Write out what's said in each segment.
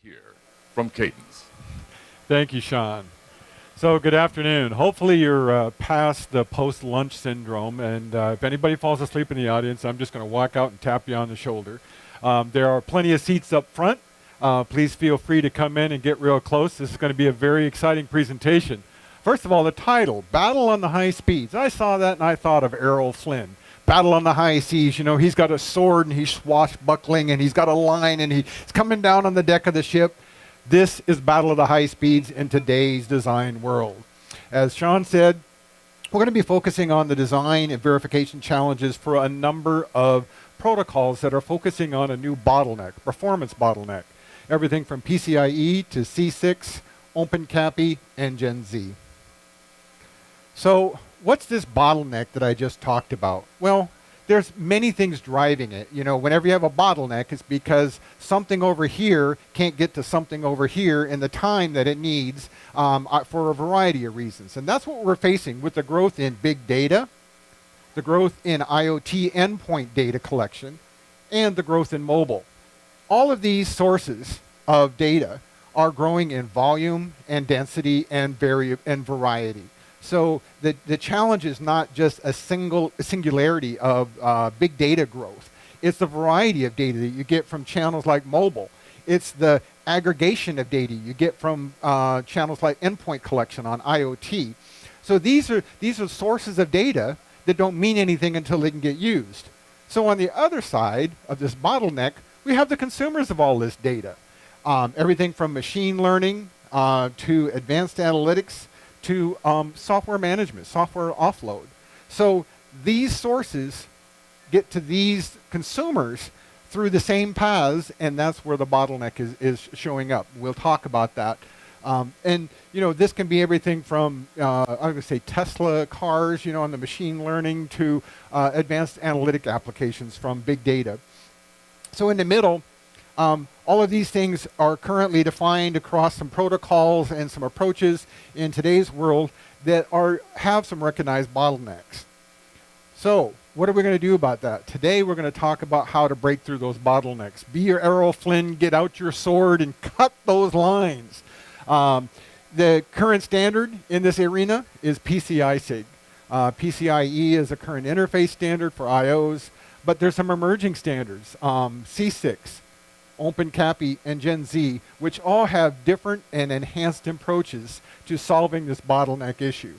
here from Cadence. Thank you, Sean. So good afternoon. Hopefully you're past the post-lunch syndrome, and if anybody falls asleep in the audience, I'm just going to walk out and tap you on the shoulder. There are plenty of seats up front. Please feel free to come in and get real close. This is going to be a very exciting presentation. First of all, the title, Battle on the High Speeds. I saw that and I thought of Errol Flynn. Battle on the high seas, you know, he's got a sword and he's swashbuckling and he's got a line and he's coming down on the deck of the ship. This is Battle of the High Speeds in today's design world. As Sean said, we're going to be focusing on the design and verification challenges for a number of protocols that are focusing on a new bottleneck, performance bottleneck. Everything from PCIe to CCIX, OpenCAPI, and Gen Z. So what's this bottleneck that I just talked about? Well, there's many things driving it. You know, whenever you have a bottleneck, it's because something over here can't get to something over here in the time that it needs for a variety of reasons. And that's what we're facing with the growth in big data, the growth in IoT endpoint data collection, and the growth in mobile. All of these sources of data are growing in volume and density and variety. So the challenge is not just a singularity of big data growth. It's the variety of data that you get from channels like mobile. It's the aggregation of data you get from channels like endpoint collection on IoT. So these are sources of data that don't mean anything until they can get used. So on the other side of this bottleneck, we have the consumers of all this data. Everything from machine learning to advanced analytics, to software management, software offload. So these sources get to these consumers through the same paths, and that's where the bottleneck is showing up. We'll talk about that. And you know, this can be everything from, I'm going to say Tesla cars, you know, on the machine learning to advanced analytic applications from big data. So in the middle, all of these things are currently defined across some protocols and some approaches in today's world that have some recognized bottlenecks. So what are we going to do about that? Today we're going to talk about how to break through those bottlenecks. Be your Errol Flynn, get out your sword and cut those lines. The current standard in this arena is PCI-SIG. PCIe is a current interface standard for IOs, but there's some emerging standards, CCIX, OpenCAPI, and Gen Z, which all have different and enhanced approaches to solving this bottleneck issue.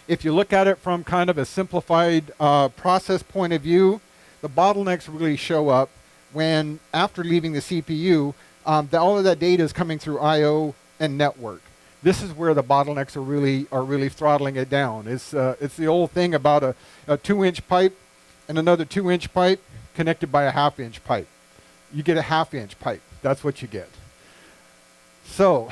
If you look at it from kind of a simplified process point of view, the bottlenecks really show up when, after leaving the CPU, all of that data is coming through I/O and network. This is where the bottlenecks are really throttling it down. It's the old thing about a 2-inch pipe and another 2-inch pipe connected by a 1/2-inch pipe. You get a 1/2-inch pipe. That's what you get. So,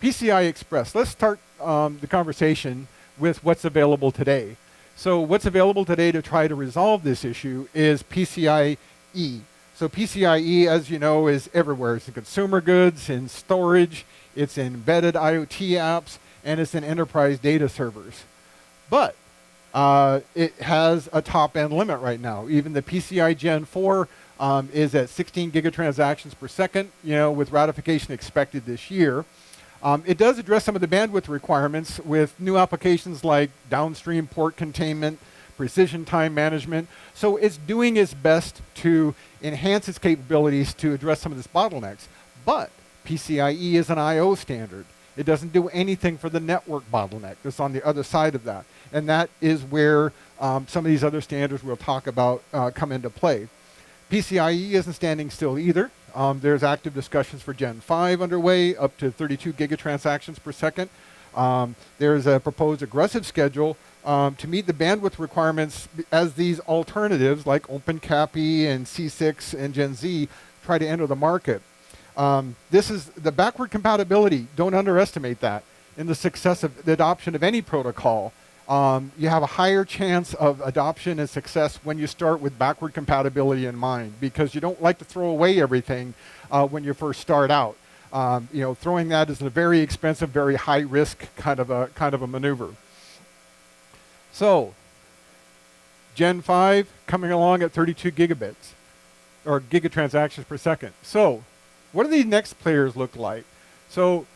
PCI Express. Let's start the conversation with what's available today. So what's available today to try to resolve this issue is PCIe. So PCIe, as you know, is everywhere. It's in consumer goods, in storage, it's in embedded IoT apps, and it's in enterprise data servers. But it has a top-end limit right now. Even the PCI Gen 4 is at 16 gigatransactions per second, you know, with ratification expected this year. It does address some of the bandwidth requirements with new applications like downstream port containment, precision time management. So it's doing its best to enhance its capabilities to address some of these bottlenecks. But PCIe is an I/O standard. It doesn't do anything for the network bottleneck that's on the other side of that. And that is where some of these other standards we'll talk about come into play. PCIe isn't standing still either. There's active discussions for Gen 5 underway, up to 32 gigatransactions per second. There's a proposed aggressive schedule to meet the bandwidth requirements as these alternatives like OpenCAPI and CCIX and Gen Z try to enter the market. This is the backward compatibility. Don't underestimate that in the success of the adoption of any protocol. You have a higher chance of adoption and success when you start with backward compatibility in mind, because you don't like to throw away everything when you first start out. You know, throwing that is a very expensive, very high risk kind of a maneuver. So, Gen 5 coming along at 32 gigabits. or gigatransactions per second. So what do these next players look like? So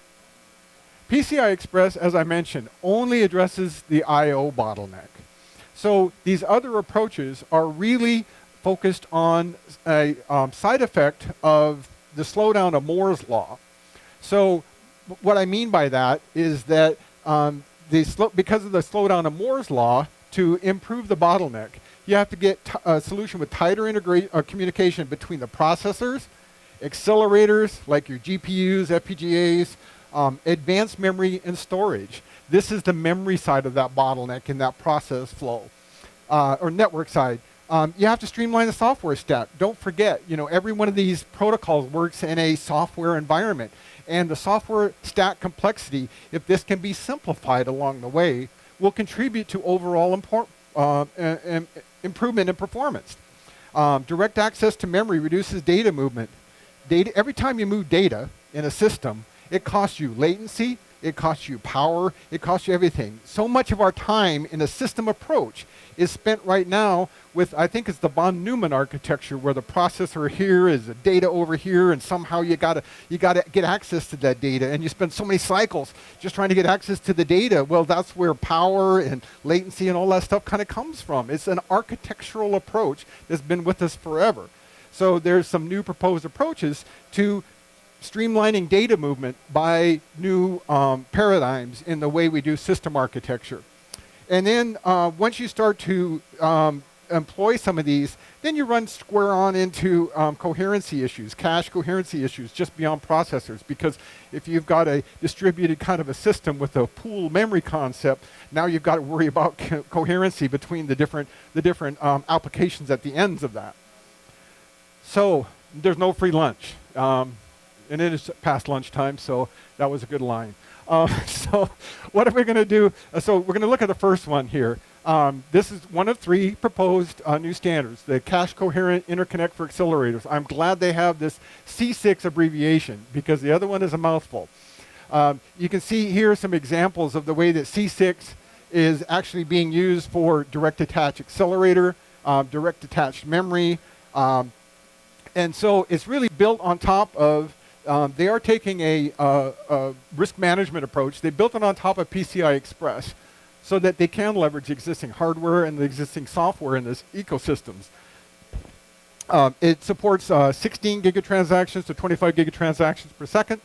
PCI Express, as I mentioned, only addresses the I/O bottleneck. So these other approaches are really focused on a side effect of the slowdown of Moore's law. So what I mean by that is that because of the slowdown of Moore's law, to improve the bottleneck, you have to get a solution with tighter communication between the processors, accelerators like your GPUs, FPGAs, advanced memory and storage. This is the memory side of that bottleneck in that process flow, or network side. You have to streamline the software stack. Don't forget, every one of these protocols works in a software environment. And the software stack complexity, if this can be simplified along the way, will contribute to overall improvement in performance. Direct access to memory reduces data movement. Every time you move data in a system, it costs you latency, it costs you power, it costs you everything. So much of our time in a system approach is spent right now with, I think it's the von Neumann architecture, where the processor here is the data over here, and somehow you gotta get access to that data, and you spend so many cycles just trying to get access to the data. Well, that's where power and latency and all that stuff kind of comes from. It's an architectural approach that's been with us forever. So there's some new proposed approaches to streamlining data movement by new paradigms in the way we do system architecture. And then once you start to employ some of these, then you run square on into coherency issues, cache coherency issues just beyond processors. Because if you've got a distributed kind of a system with a pool memory concept, now you've got to worry about coherency between the different applications at the ends of that. So there's no free lunch. And it is past lunchtime, so that was a good line. So what are we going to do? So we're going to look at the first one here. This is one of 3 proposed new standards, the Cache Coherent Interconnect for Accelerators. I'm glad they have this CCIX abbreviation, because the other one is a mouthful. You can see here some examples of the way that CCIX is actually being used for direct attach accelerator, direct attached memory. And so it's really built on top of they are taking a risk management approach. They built it on top of PCI Express so that they can leverage existing hardware and the existing software in this ecosystems. It supports 16 gigatransactions to 25 gigatransactions per second,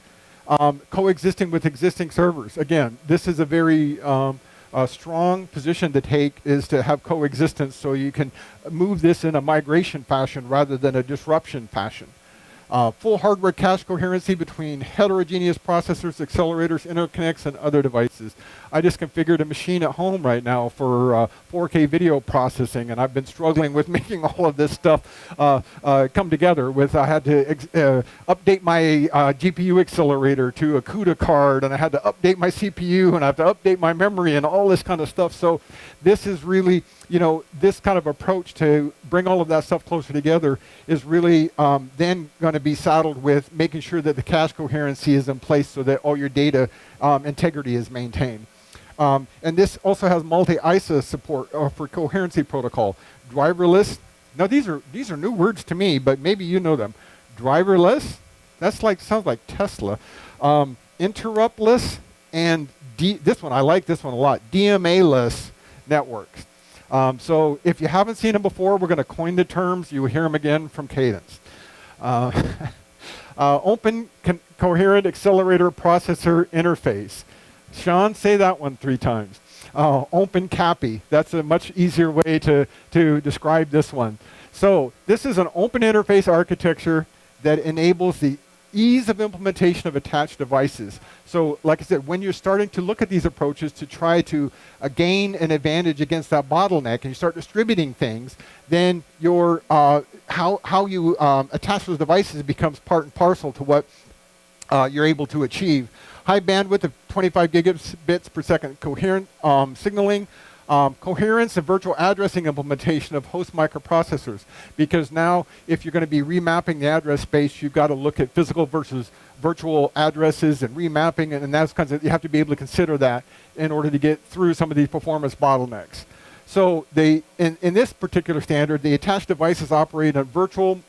coexisting with existing servers. Again, this is a very strong position to take, is to have coexistence so you can move this in a migration fashion rather than a disruption fashion. Full hardware cache coherency between heterogeneous processors, accelerators, interconnects, and other devices. I just configured a machine at home right now for 4K video processing, and I've been struggling with making all of this stuff come together. I had to update my GPU accelerator to a CUDA card, and I had to update my CPU, and I have to update my memory, and all this kind of stuff. So this is really, this kind of approach to bring all of that stuff closer together is really then going to be saddled with making sure that the cache coherency is in place so that all your data integrity is maintained. And this also has multi-ISA support for coherency protocol. Driverless. Now these are new words to me, but maybe you know them. Driverless. Sounds like Tesla. Interruptless, and this one, I like this one a lot. DMA-less networks. So if you haven't seen them before, we're going to coin the terms. You will hear them again from Cadence. Open Coherent Accelerator Processor Interface. Sean, say that one 3 times. OpenCAPI. That's a much easier way to describe this one. So this is an open interface architecture that enables the ease of implementation of attached devices. So like I said, when you're starting to look at these approaches to try to gain an advantage against that bottleneck, and you start distributing things, then your how you attach those devices becomes part and parcel to what you're able to achieve. High bandwidth of 25 gigabits per second coherent signaling, coherence and virtual addressing implementation of host microprocessors. Because now, if you're going to be remapping the address space, you've got to look at physical versus virtual addresses and remapping, and that's kinds of, you have to be able to consider that in order to get through some of these performance bottlenecks. So in this particular standard, the attached devices operate on virtual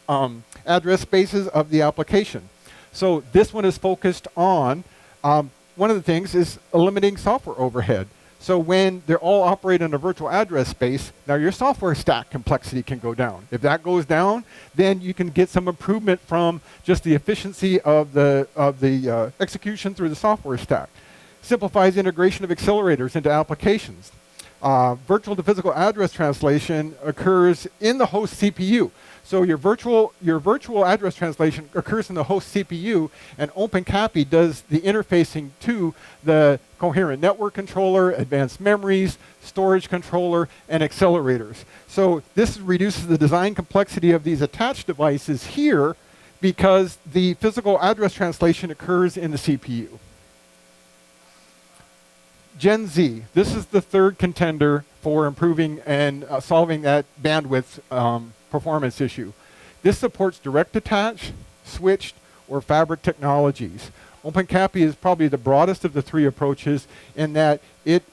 address spaces of the application. So this one is focused on, one of the things is eliminating software overhead. So when they're all operating in a virtual address space, now your software stack complexity can go down. If that goes down, then you can get some improvement from just the efficiency of the execution through the software stack. Simplifies integration of accelerators into applications. Virtual to physical address translation occurs in the host CPU. So your virtual address translation occurs in the host CPU, and OpenCAPI does the interfacing to the Coherent network controller, advanced memories, storage controller, and accelerators. So this reduces the design complexity of these attached devices here because the physical address translation occurs in the CPU. Gen Z, this is the third contender for improving and solving that bandwidth performance issue. This supports direct attach, switched, or fabric technologies. OpenCAPI is probably the broadest of the three approaches in that it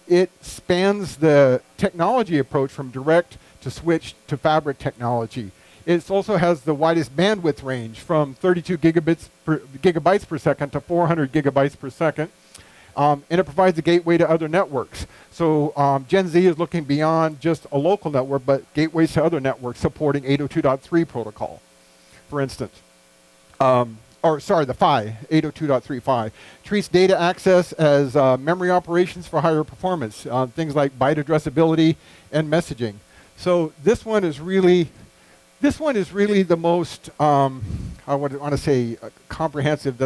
spans the technology approach from direct to switched to fabric technology. It also has the widest bandwidth range from 32 gigabytes per second to 400 gigabytes per second. And it provides a gateway to other networks. So Gen Z is looking beyond just a local network, but gateways to other networks supporting 802.3 protocol, for instance. The PHY, 802.3 PHY. Treats data access as memory operations for higher performance, things like byte addressability and messaging. So this one is really the most, I would want to say, comprehensive.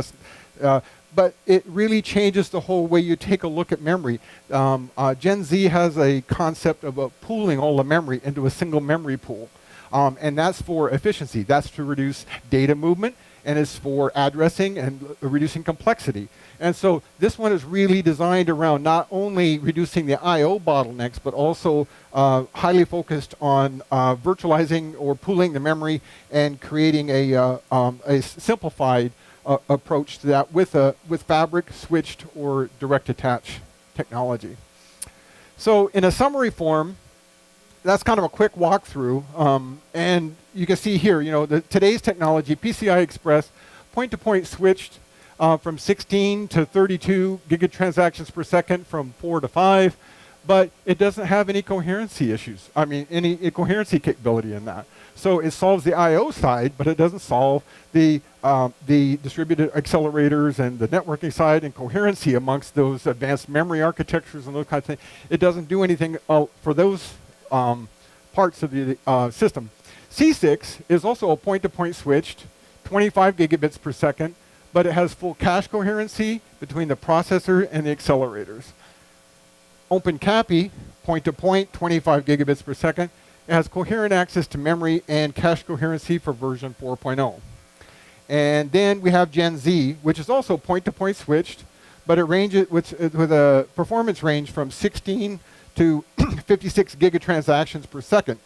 But it really changes the whole way you take a look at memory. Gen Z has a concept of pooling all the memory into a single memory pool. And that's for efficiency. That's to reduce data movement, and it's for addressing and reducing complexity. And so this one is really designed around not only reducing the I/O bottlenecks, but also highly focused on virtualizing or pooling the memory and creating a simplified approach to that with fabric, switched, or direct attach technology. So in a summary form, that's kind of a quick walkthrough. And you can see here, today's technology, PCI Express, point-to-point switched from 16 to 32 gigatransactions per second from 4 to 5, but it doesn't have any coherency issues. I mean, any coherency capability in that. So it solves the I/O side, but it doesn't solve the distributed accelerators and the networking side and coherency amongst those advanced memory architectures and those kinds of things. It doesn't do anything for those parts of the system. C6 is also a point-to-point switched, 25 gigabits per second, but it has full cache coherency between the processor and the accelerators. OpenCAPI, point-to-point, 25 gigabits per second. It has coherent access to memory and cache coherency for version 4.0. And then we have Gen Z, which is also point-to-point switched, but it ranges with a performance range from 16 to 56 gigatransactions per second.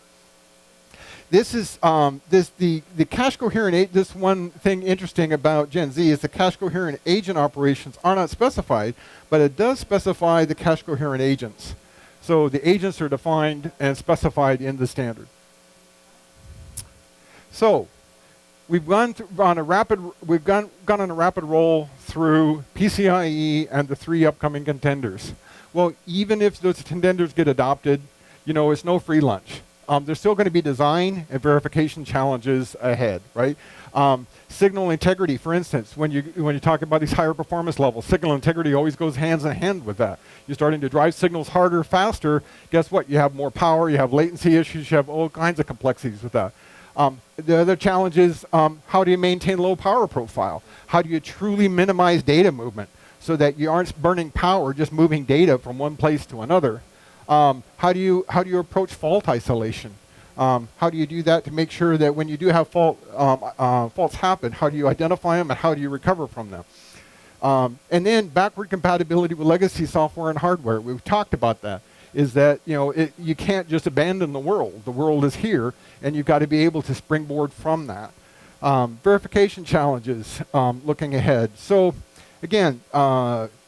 This is the cache coherent. This one thing interesting about Gen Z is the cache coherent agent operations are not specified, but it does specify the cache coherent agents. So the agents are defined and specified in the standard. So we've gone on a rapid roll through PCIe and the three upcoming contenders. Well, even if those contenders get adopted, it's no free lunch. There's still going to be design and verification challenges ahead, right? Signal integrity, for instance, when you talk about these higher performance levels, signal integrity always goes hands in hand with that. You're starting to drive signals harder, faster. Guess what? You have more power. You have latency issues. You have all kinds of complexities with that. The other challenge is how do you maintain low power profile? How do you truly minimize data movement so that you aren't burning power just moving data from one place to another? How do you approach fault isolation? How do you do that to make sure that when you do have faults happen, how do you identify them and how do you recover from them? And then backward compatibility with legacy software and hardware. We've talked about that. Is that you can't just abandon the world. The world is here, and you've got to be able to springboard from that. Verification challenges looking ahead. So again,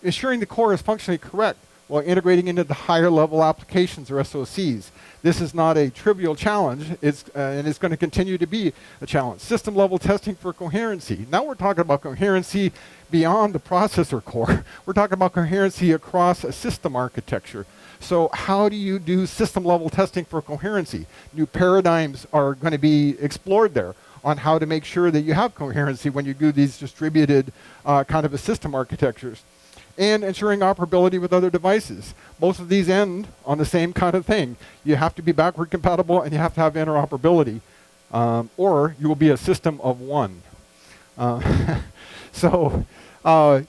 ensuring the core is functionally correct. while integrating into the higher level applications or SOCs. This is not a trivial challenge, and it's going to continue to be a challenge. System level testing for coherency. Now we're talking about coherency beyond the processor core. We're talking about coherency across a system architecture. So how do you do system level testing for coherency? New paradigms are going to be explored there on how to make sure that you have coherency when you do these distributed kind of a system architectures. And ensuring operability with other devices. Most of these end on the same kind of thing. You have to be backward compatible and you have to have interoperability, or you will be a system of one. So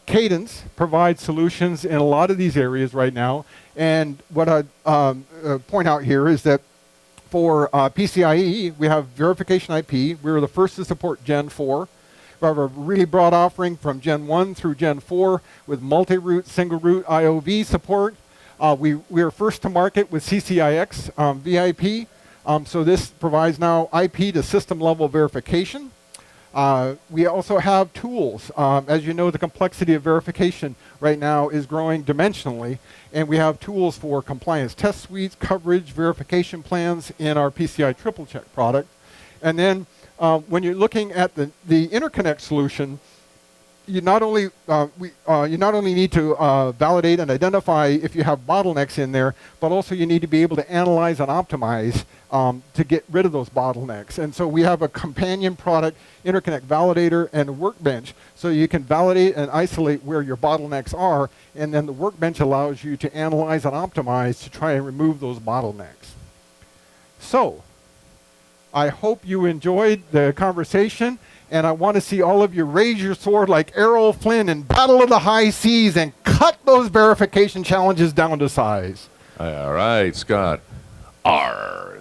Cadence provides solutions in a lot of these areas right now. And what I'd point out here is that for PCIe, we have verification IP. We were the first to support Gen 4. We have a really broad offering from Gen 1 through Gen 4 with multi-root, single-root IOV support. We are first to market with CCIX VIP. So this provides now IP to system-level verification. We also have tools. As you know, the complexity of verification right now is growing dimensionally, and we have tools for compliance test suites, coverage, verification plans in our PCI triple check product. And then when you're looking at the interconnect solution, you not only need to validate and identify if you have bottlenecks in there, but also you need to be able to analyze and optimize to get rid of those bottlenecks. And so we have a companion product, Interconnect Validator and a Workbench, so you can validate and isolate where your bottlenecks are, and then the Workbench allows you to analyze and optimize to try and remove those bottlenecks. So I hope you enjoyed the conversation, and I want to see all of you raise your sword like Errol Flynn in Battle of the High Seas and cut those verification challenges down to size. All right, Scott. R.